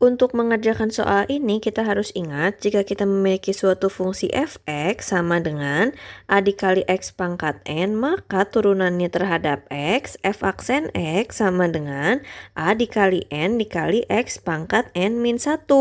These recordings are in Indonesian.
Untuk mengerjakan soal ini, kita harus ingat jika kita memiliki suatu fungsi f(x) sama dengan a dikali x pangkat n, maka turunannya terhadap x, f aksen x sama dengan a dikali n dikali x pangkat n min 1.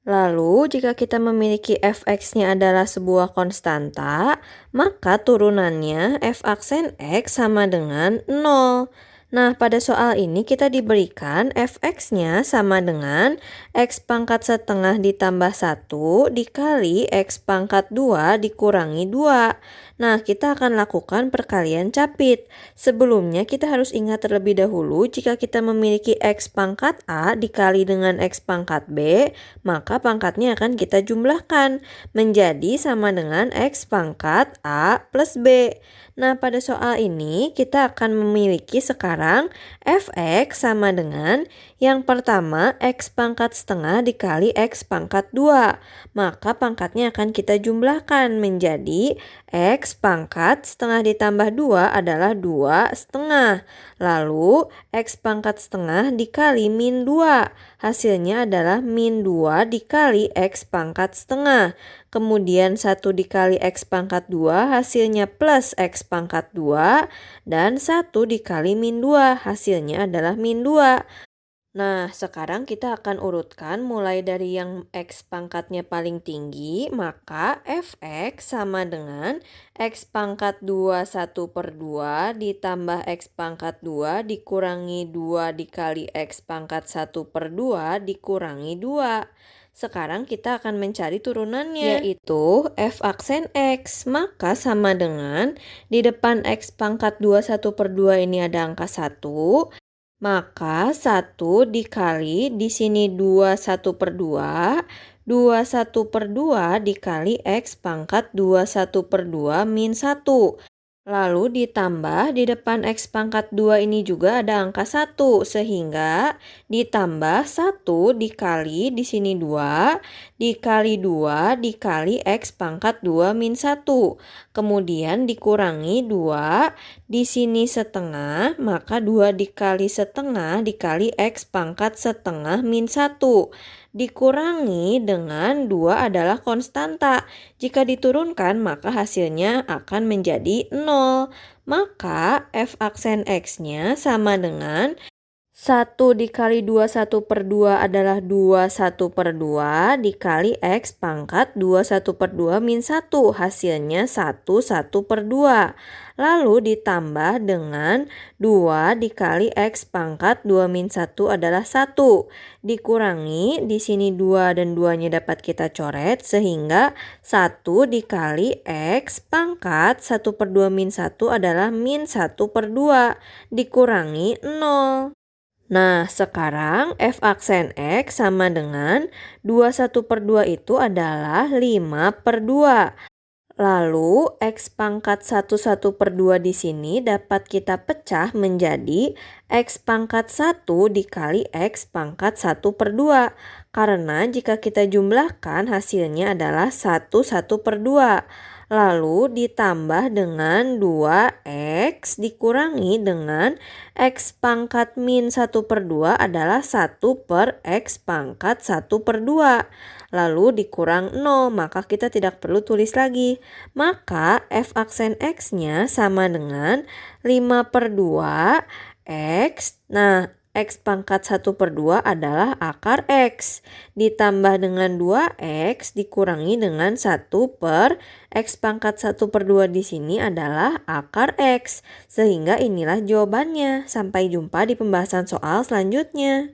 Lalu, jika kita memiliki f(x)-nya adalah sebuah konstanta, maka turunannya f aksen x sama dengan 0. Nah, pada soal ini kita diberikan f(x)-nya sama dengan x pangkat setengah ditambah 1 dikali x pangkat 2 dikurangi 2. Nah, kita akan lakukan perkalian capit. Sebelumnya kita harus ingat terlebih dahulu jika kita memiliki x pangkat a dikali dengan x pangkat b, maka pangkatnya akan kita jumlahkan menjadi sama dengan x pangkat a plus b. Nah, pada soal ini kita akan memiliki sekarang f(x) sama dengan yang pertama x pangkat setengah dikali x pangkat 2. Maka pangkatnya akan kita jumlahkan menjadi x pangkat setengah ditambah 2 adalah 2 setengah. Lalu x pangkat setengah dikali min 2. Hasilnya adalah min 2 dikali x pangkat setengah. Kemudian 1 dikali x pangkat 2 hasilnya plus x pangkat 2. Dan 1 dikali min 2 hasilnya adalah min 2. Nah, sekarang kita akan urutkan mulai dari yang x pangkatnya paling tinggi, maka f(x) sama dengan x pangkat 2 1/2 ditambah x pangkat 2 dikurangi 2 dikali x pangkat 1/2 dikurangi 2. Sekarang kita akan mencari turunannya, yaitu f aksen x. Maka sama dengan di depan x pangkat 2 1/2 ini ada angka 1. Maka 1 dikali di sini 2 1/2, 2 1/2 dikali x pangkat 2 1/2 min 1. Lalu ditambah di depan x pangkat 2 ini juga ada angka 1, sehingga ditambah 1 dikali di sini 2, dikali 2 dikali x pangkat 2 min 1. Kemudian dikurangi 2, di sini setengah, maka 2 dikali setengah dikali x pangkat setengah min 1. Dikurangi dengan 2 adalah konstanta. Jika diturunkan, maka hasilnya akan menjadi 0. Maka f aksen x-nya sama dengan 1 dikali 2 1/2 adalah 2 1/2 dikali x pangkat 2 1/2 min 1. Hasilnya 1 1/2. Lalu ditambah dengan 2 dikali x pangkat 2 min 1 adalah 1. Dikurangi, di sini 2 dan 2-nya dapat kita coret, sehingga 1 dikali x pangkat 1/2 min 1 adalah min 1/2. Dikurangi 0. Nah, sekarang f aksen x sama dengan 2 1/2 itu adalah 5/2. Lalu x pangkat 1 1/2 di sini dapat kita pecah menjadi x pangkat 1 dikali x pangkat 1/2. Karena jika kita jumlahkan hasilnya adalah 1 1/2. Lalu ditambah dengan 2x dikurangi dengan x pangkat min 1/2 adalah 1 per x pangkat 1/2. Lalu dikurang 0, maka kita tidak perlu tulis lagi. Maka f aksen x-nya sama dengan 5/2 x. Nah, x pangkat 1/2 adalah akar x. Ditambah dengan 2x dikurangi dengan 1 per x pangkat 1/2 di sini adalah akar x. Sehingga inilah jawabannya. Sampai jumpa di pembahasan soal selanjutnya.